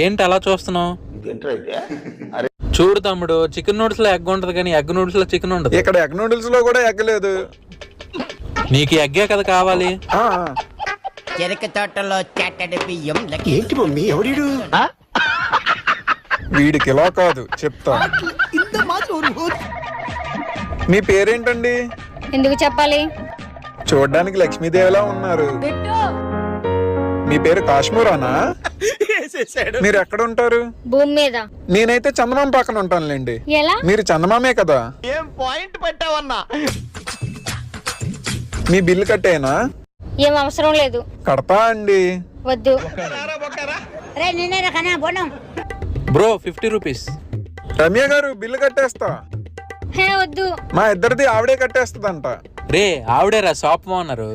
ఏంటి అలా చూస్తున్నావు? చూడు తమ్ముడు, చికెన్ నూడిల్స్ లో ఎగ్ ఉంటది కానీ ఎగ్ నూడిల్స్ లో చికెన్ ఉండదు. ఇక్కడ ఎగ్ నూడిల్స్ లో కూడా ఎగ్ లేదు. నీకు ఎగ్గే కదా కావాలి. చెరుకు తోటలో చెట్టడి బియ్యం. ఏంటి మమ్మీ ఎవడు? వీడికి ఇలా కాదు చెప్తా. మీ పేరేంటండి? ఎందుకు చెప్పాలి? చూడ్డానికి లక్ష్మీదేవిలా ఉన్నారు. మీ పేరు కాశ్మీరానా? మీరు ఎక్కడ ఉంటారు? భూమి మీద. నేనైతే చందమామ పక్కన ఉంటానులేండి. ఎలా? మీరు చందమామే కదా? ఏం పాయింట్ పెట్టావన్నా? మీ బిల్లు కట్టేనా? ఏం అవసరం లేదు. కడతా అండి. వద్దు. Bro 50 rupees. రమ్య గారు బిల్లు కట్టేస్తా. హే వద్దు. మా ఇద్దరిది ఆవిడే కట్టేస్తుందంట. రే ఆవిడేరా షాప్ ఓనరు.